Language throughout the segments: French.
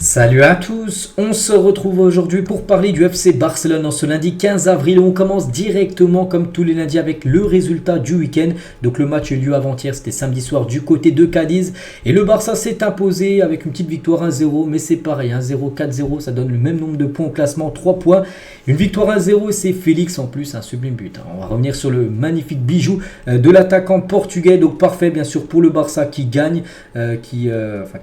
Salut à tous, on se retrouve aujourd'hui pour parler du FC Barcelone en ce lundi 15 avril. On commence directement comme tous les lundis avec le résultat du week-end. Donc le match a eu lieu avant-hier, c'était samedi soir du côté de Cadiz. Et le Barça s'est imposé avec une petite victoire 1-0, mais c'est pareil, 1-0, 4-0, ça donne le même nombre de points au classement, 3 points. Une victoire 1-0 et c'est Félix en plus, un sublime but. On va revenir sur le magnifique bijou de l'attaquant portugais. Donc parfait bien sûr pour le Barça qui gagne, qui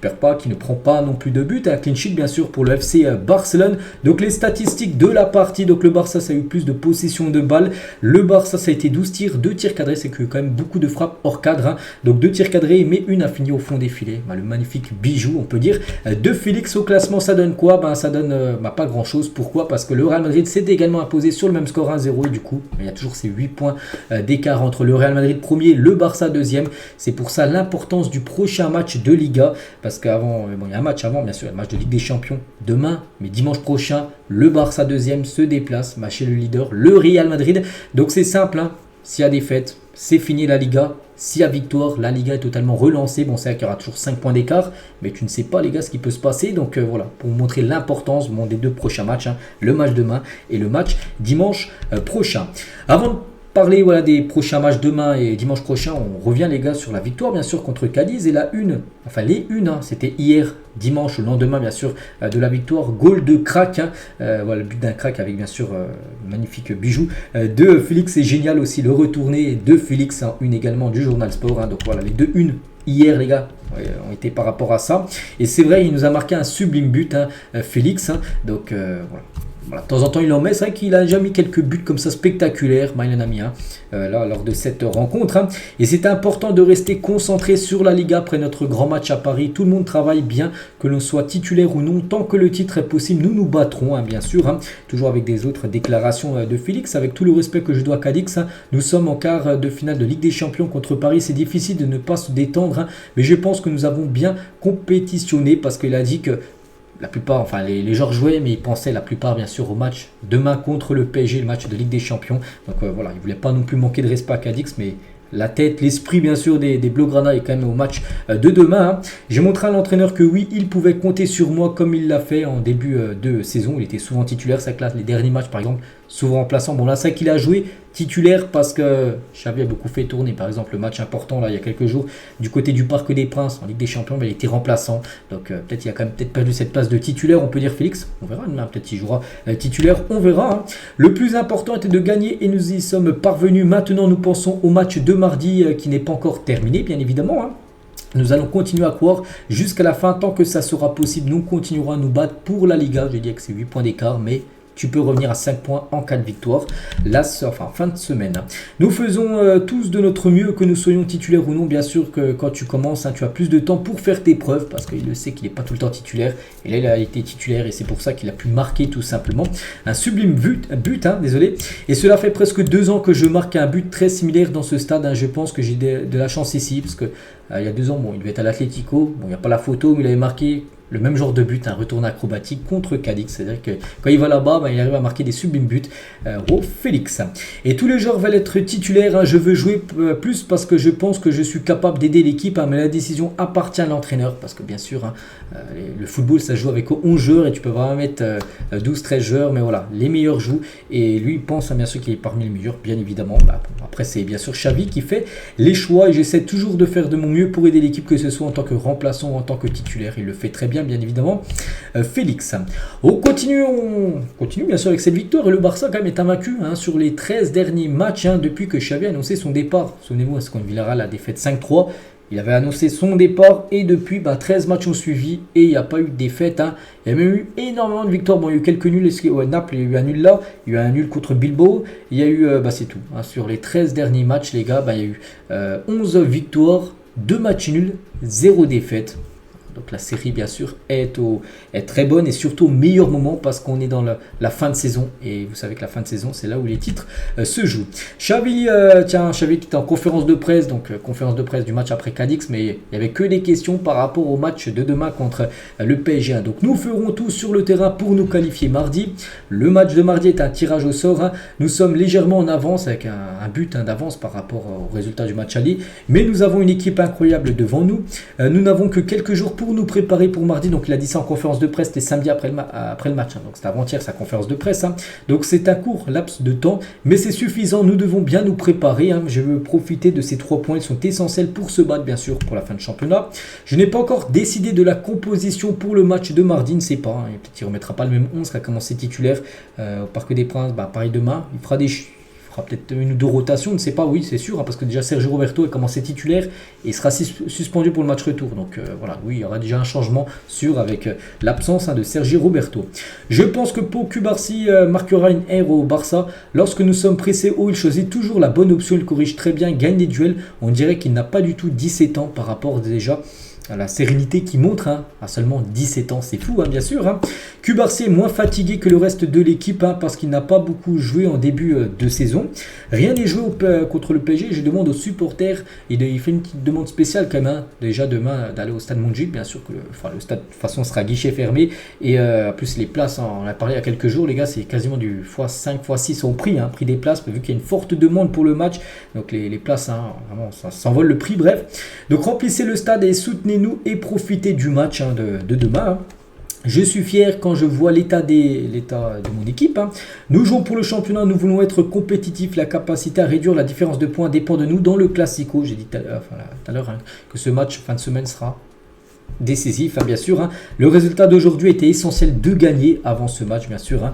perd pas, qui ne prend pas non plus de but. Un clean sheet bien sûr pour le FC Barcelone. Donc les statistiques de la partie, donc le Barça ça a eu plus de possession de balles. Le Barça ça a été 12 tirs, 2 tirs cadrés, c'est que quand même beaucoup de frappes hors cadre. Donc 2 tirs cadrés, mais une a fini au fond des filets. Le magnifique bijou on peut dire de Félix au classement, ça donne quoi? Ça donne pas grand chose. Pourquoi? Parce que le Real Madrid s'est également imposé sur le même score 1-0 et du coup il y a toujours ces 8 points d'écart entre le Real Madrid premier, le Barça deuxième. C'est pour ça l'importance du prochain match de Liga, parce qu'avant, il y a un match avant bien sûr, le match de Ligue des Champions demain, mais dimanche prochain le Barça deuxième se déplace chez le leader, le Real Madrid. Donc c'est simple, s'il y a défaite, c'est fini la Liga. S'il y a victoire, la Liga est totalement relancée. Bon, c'est vrai qu'il y aura toujours 5 points d'écart, mais tu ne sais pas les gars ce qui peut se passer. Donc voilà, pour vous montrer l'importance des deux prochains matchs, le match demain et le match dimanche prochain. Avant de parler des prochains matchs demain et dimanche prochain, on revient les gars sur la victoire bien sûr contre Cadiz et c'était hier dimanche, le lendemain bien sûr de la victoire, goal de crack, le but d'un crack avec bien sûr magnifique bijou de Félix. C'est génial aussi le retourné de Félix, une également du Journal Sport, donc voilà les deux unes hier les gars ont été par rapport à ça, et c'est vrai il nous a marqué un sublime but Félix, donc voilà, de temps en temps il en met, c'est vrai qu'il a déjà mis quelques buts comme ça spectaculaires, il en a mis là lors de cette rencontre, et c'est important de rester concentré sur la Liga après notre grand match à Paris. Tout le monde travaille bien, que l'on soit titulaire ou non, tant que le titre est possible, nous nous battrons bien sûr, toujours avec des autres déclarations de Félix, avec tout le respect que je dois à Cadix, nous sommes en quart de finale de Ligue des Champions contre Paris, c'est difficile de ne pas se détendre, mais je pense que nous avons bien compétitionné, parce qu'il a dit que la plupart, les joueurs jouaient, mais ils pensaient la plupart bien sûr au match demain contre le PSG, le match de Ligue des Champions. Donc voilà, il ne voulait pas non plus manquer de respect à Cadix, mais la tête, l'esprit bien sûr des Blaugrana est quand même au match de demain. J'ai montré à l'entraîneur que oui, il pouvait compter sur moi comme il l'a fait en début de saison. Il était souvent titulaire, ça classe les derniers matchs par exemple, souvent remplaçant. Bon là c'est qu'il a joué titulaire parce que Xavi a beaucoup fait tourner. Par exemple le match important là il y a quelques jours du côté du Parc des Princes en Ligue des Champions, il était remplaçant. Donc peut-être il a quand même perdu cette place de titulaire, on peut dire Félix. On verra demain, peut-être qu'il jouera titulaire, on verra. Le plus important était de gagner et nous y sommes parvenus. Maintenant nous pensons au match de mardi qui n'est pas encore terminé bien évidemment. Nous allons continuer à croire jusqu'à la fin tant que ça sera possible. Nous continuerons à nous battre pour la Liga. J'ai dit que c'est 8 points d'écart, mais tu peux revenir à 5 points en cas de victoire, fin de semaine. Nous faisons tous de notre mieux, que nous soyons titulaires ou non. Bien sûr que quand tu commences, tu as plus de temps pour faire tes preuves, parce qu'il le sait qu'il n'est pas tout le temps titulaire. Et là, il a été titulaire et c'est pour ça qu'il a pu marquer tout simplement. Un sublime but, désolé. Et cela fait presque 2 ans que je marque un but très similaire dans ce stade. Je pense que j'ai de la chance ici, parce que il y a 2 ans, il devait être à l'Atlético. Il n'y a pas la photo, mais il avait marqué le même genre de but, un retour acrobatique contre Cadix. C'est-à-dire que quand il va là-bas, il arrive à marquer des sublimes buts au Félix. Et tous les joueurs veulent être titulaires. Je veux jouer plus parce que je pense que je suis capable d'aider l'équipe, mais la décision appartient à l'entraîneur. Parce que bien sûr, le football, ça joue avec 11 joueurs et tu peux vraiment mettre 12-13 joueurs. Mais voilà, les meilleurs jouent. Et lui, il pense bien sûr qu'il est parmi les meilleurs, bien évidemment. Après, c'est bien sûr Xavi qui fait les choix. Et j'essaie toujours de faire de mon mieux pour aider l'équipe, que ce soit en tant que remplaçant ou en tant que titulaire. Il le fait très bien évidemment Félix. On continue bien sûr avec cette victoire, et le Barça quand même est invaincu sur les 13 derniers matchs depuis que Xavi a annoncé son départ. Souvenez-vous, c'est contre Villarreal, la défaite 5-3. Il avait annoncé son départ et depuis 13 matchs ont suivi et il n'y a pas eu de défaite. Il y a même eu énormément de victoires. Il y a eu quelques nuls. Naples, il y a eu un nul là. Il y a eu un nul contre Bilbao. Il y a eu, c'est tout. Sur les 13 derniers matchs, les gars, il y a eu 11 victoires, 2 matchs nuls, 0 défaite. Donc la série bien sûr est très bonne et surtout au meilleur moment, parce qu'on est dans la fin de saison et vous savez que la fin de saison c'est là où les titres se jouent. Xavi qui était en conférence de presse, conférence de presse du match après Cadix, mais il n'y avait que des questions par rapport au match de demain contre le PSG. Donc nous ferons tout sur le terrain pour nous qualifier mardi. Le match de mardi est un tirage au sort. Nous sommes légèrement en avance avec un but d'avance par rapport au résultat du match aller, mais nous avons une équipe incroyable devant nous. Nous n'avons que quelques jours pour pour nous préparer pour mardi. Donc il a dit ça en conférence de presse, c'était samedi après le match, hein. Donc c'était avant-hier sa conférence de presse, hein. Donc c'est un court laps de temps, mais c'est suffisant, nous devons bien nous préparer, hein. Je veux profiter de ces 3 points, ils sont essentiels pour se battre bien sûr pour la fin de championnat. Je n'ai pas encore décidé de la composition pour le match de mardi, ne sais pas, hein. Peut-être qu'il ne remettra pas le même 11 qui a commencé titulaire au Parc des Princes, pareil demain, il fera peut-être 1 ou 2 rotations, on ne sait pas, oui c'est sûr, hein, parce que déjà Sergio Roberto a commencé titulaire et il sera suspendu pour le match retour. Donc voilà, oui, il y aura déjà un changement sûr avec l'absence, hein, de Sergio Roberto. Je pense que Pau Cubarsí marquera une ère au Barça. Lorsque nous sommes pressés haut, il choisit toujours la bonne option, il corrige très bien, gagne des duels. On dirait qu'il n'a pas du tout 17 ans par rapport déjà à la sérénité qui montre, hein, à seulement 17 ans, c'est fou, hein, bien sûr, hein. Cubarsí est moins fatigué que le reste de l'équipe, hein, parce qu'il n'a pas beaucoup joué en début de saison. Rien n'est joué contre le PSG. Je demande aux supporters, il fait une petite demande spéciale quand même, hein, déjà demain d'aller au stade Montjuïc, bien sûr que le stade de toute façon sera guichet fermé, et en plus les places, hein, on a parlé il y a quelques jours les gars, c'est quasiment du x5 x6 au prix, hein, prix des places, vu qu'il y a une forte demande pour le match, donc les places, hein, vraiment ça s'envole le prix, bref. Donc remplissez le stade et soutenez-nous et profitez du match, hein, de demain, hein. Je suis fier quand je vois l'état de mon équipe, hein. Nous jouons pour le championnat, nous voulons être compétitifs. La capacité à réduire la différence de points dépend de nous dans le Classico. J'ai dit tout à l'heure, hein, que ce match fin de semaine sera décisif, hein, bien sûr, hein. Le résultat d'aujourd'hui était essentiel de gagner avant ce match, bien sûr, hein,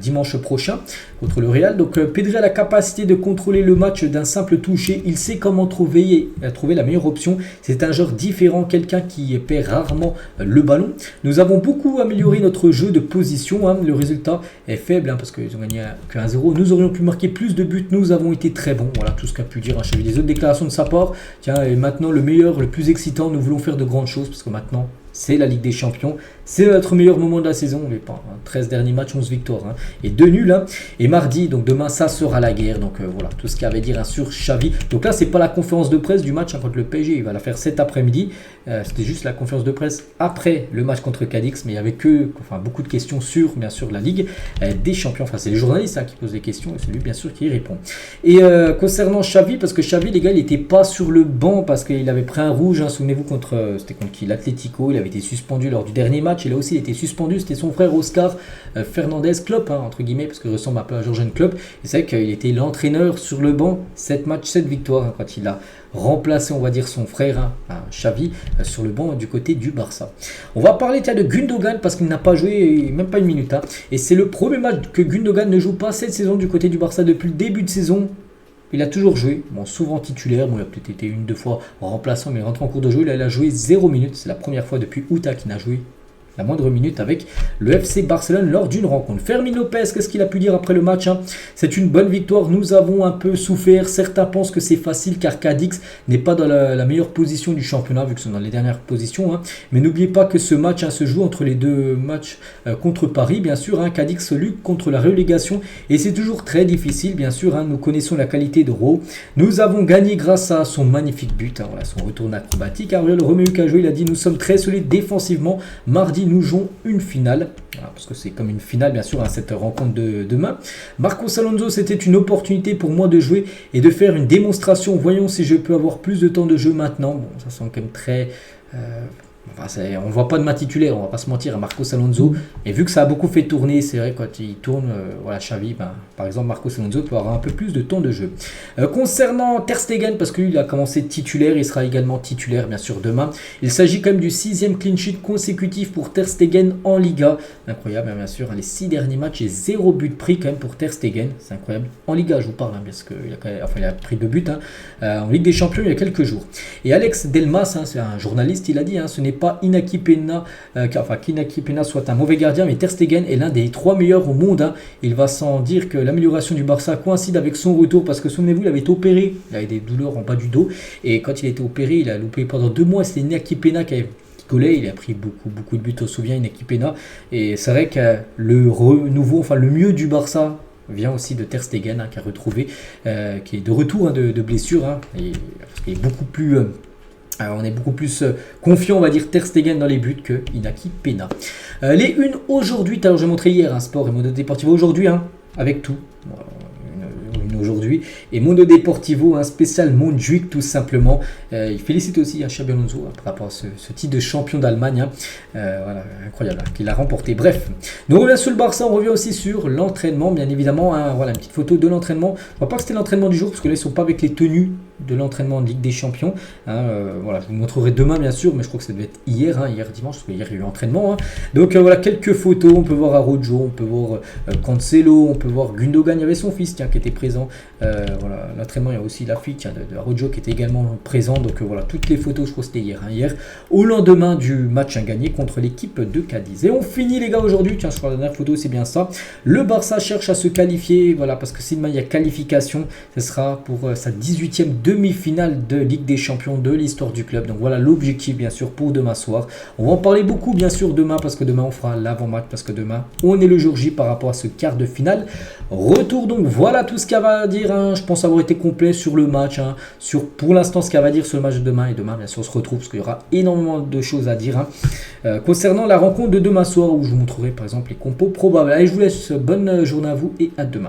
dimanche prochain contre le Real. Donc Pedri a la capacité de contrôler le match d'un simple toucher. Il sait comment trouver la meilleure option. C'est un joueur différent, quelqu'un qui perd rarement le ballon. Nous avons beaucoup amélioré notre jeu de position, hein. Le résultat est faible, hein, parce qu'ils ont gagné que 1-0. Nous aurions pu marquer plus de buts. Nous avons été très bons. Voilà tout ce qu'a pu dire, hein. J'ai vu des autres déclarations de sa part. Tiens, et maintenant le meilleur, le plus excitant, nous voulons faire de grandes choses, parce que maintenant c'est la Ligue des Champions, c'est notre meilleur moment de la saison, les 13 derniers matchs, 11 victoires, hein, et 2 nuls, hein. Et mardi, donc demain, ça sera la guerre. Donc voilà, tout ce qu'il y avait à dire, hein, sur Xavi. Donc là, c'est pas la conférence de presse du match, hein, contre le PSG, il va la faire cet après-midi. C'était juste la conférence de presse après le match contre Cadix, mais il y avait beaucoup de questions sur, bien sûr, la Ligue des Champions. Enfin, c'est les journalistes, hein, qui posent des questions, et c'est lui, bien sûr, qui y répond. Et concernant Xavi, parce que Xavi, les gars, il n'était pas sur le banc parce qu'il avait pris un rouge, hein, souvenez-vous, c'était contre qui, l'Atlético. Il avait été suspendu lors du dernier match, et là aussi il a été suspendu, c'était son frère Oscar Fernandez Klopp, hein, entre guillemets, parce qu'il ressemble un peu à Jürgen Klopp, et c'est vrai qu'il était l'entraîneur sur le banc, 7 matchs, 7 victoires, hein, quand il a remplacé, on va dire, son frère, hein, Xavi, sur le banc du côté du Barça. On va parler de Gundogan, parce qu'il n'a pas joué même pas une minute, hein, et c'est le premier match que Gundogan ne joue pas cette saison du côté du Barça depuis le début de saison. Il a toujours joué, bon, souvent titulaire, bon, il a peut-être été 1-2 fois remplaçant, mais il rentre en cours de jeu, il a joué 0 minutes. C'est la première fois depuis août qu'il n'a joué la moindre minute avec le FC Barcelone lors d'une rencontre. Fermin Lopez, qu'est-ce qu'il a pu dire après le match, hein? C'est une bonne victoire, nous avons un peu souffert. Certains pensent que c'est facile car Cadix n'est pas dans la meilleure position du championnat, vu que sont dans les dernières positions, hein. Mais n'oubliez pas que ce match, hein, se joue entre les 2 matchs contre Paris, bien sûr, hein. Cadix lutte contre la relégation et c'est toujours très difficile, bien sûr, hein. Nous connaissons la qualité de Ro. Nous avons gagné grâce à son magnifique but, hein, voilà, son retour acrobatique. Ariel Romeu qui a joué, il a dit nous sommes très solides défensivement. Mardi, nous jouons une finale, voilà, parce que c'est comme une finale, bien sûr, hein, cette rencontre de demain. Marcos Alonso, c'était une opportunité pour moi de jouer et de faire une démonstration. Voyons si je peux avoir plus de temps de jeu maintenant. Bon, ça semble quand même très... on ne voit pas de main titulaire, on va pas se mentir, à Marcos Alonso. Et vu que ça a beaucoup fait tourner, c'est vrai, quand il tourne, voilà, Xavi, par exemple, Marcos Alonso peut avoir un peu plus de temps de jeu. Concernant Ter Stegen, parce qu'il a commencé titulaire, il sera également titulaire, bien sûr, demain. Il s'agit quand même du 6e clean sheet consécutif pour Ter Stegen en Liga. Incroyable, hein, bien sûr, hein, les 6 derniers matchs et 0 but pris quand même pour Ter Stegen. C'est incroyable. En Liga, je vous parle, hein, parce qu'il a pris 2 buts, hein, en Ligue des Champions il y a quelques jours. Et Alex Delmas, hein, c'est un journaliste, il a dit, hein, ce n'est pas Inaki Peña, qu'Inaki Peña soit un mauvais gardien, mais Ter Stegen est l'un des 3 meilleurs au monde, hein. Il va sans dire que l'amélioration du Barça coïncide avec son retour, parce que souvenez-vous, il avait été opéré, il avait des douleurs en bas du dos, et quand il a été opéré, il a loupé pendant 2 mois, c'était Inaki Peña qui collait, il a pris beaucoup de buts, on se souvient, Inaki Peña, et c'est vrai que le mieux du Barça vient aussi de Ter Stegen, hein, qui a retrouvé, qui est de retour, hein, de blessure, hein, et qui est beaucoup plus... on est beaucoup plus confiant, on va dire, Ter Stegen dans les buts que Inaki Peña. Les unes aujourd'hui, alors j'ai montré hier, hein, Sport et Modo Deportivo aujourd'hui, hein, avec tout. Une aujourd'hui. Et Mundo Deportivo, un spécial Montjuic tout simplement. Il félicite aussi Xabi Alonso par rapport à ce titre de champion d'Allemagne. Voilà, incroyable qu'il a remporté. Bref, nous revenons sur le Barça, on revient aussi sur l'entraînement, bien évidemment. Voilà, une petite photo de l'entraînement. Je ne vois pas que c'était l'entraînement du jour, parce que là, ils ne sont pas avec les tenues de l'entraînement de Ligue des Champions. Voilà, je vous montrerai demain, bien sûr, mais je crois que ça devait être hier, hier dimanche, parce qu'hier, il y a eu entraînement. Donc voilà, quelques photos. On peut voir Araujo, on peut voir Cancelo, on peut voir Gundogan. Il y avait son fils, qui était présent. Voilà, l'entraînement, il y a aussi la fille de Araujo qui était également présent. Donc voilà, toutes les photos, je crois que c'était hier. Hier, au lendemain du match gagné contre l'équipe de Cadiz. Et on finit, les gars, aujourd'hui. Tiens, sur la dernière photo, c'est bien ça. Le Barça cherche à se qualifier, voilà, parce que si demain il y a qualification, ce sera pour sa 18e demi-finale de Ligue des Champions de l'histoire du club. Donc voilà l'objectif, bien sûr, pour demain soir. On va en parler beaucoup, bien sûr, demain, parce que demain on fera l'avant-match, parce que demain on est le jour J par rapport à ce quart de finale. Retour, donc voilà tout ce qu'il y a à dire. Je pense avoir été complet sur le match, sur pour l'instant ce qu'il y a à dire sur le match de demain. Et demain, bien sûr, on se retrouve parce qu'il y aura énormément de choses à dire concernant la rencontre de demain soir, où je vous montrerai par exemple les compos probables. Allez, je vous laisse, bonne journée à vous et à demain.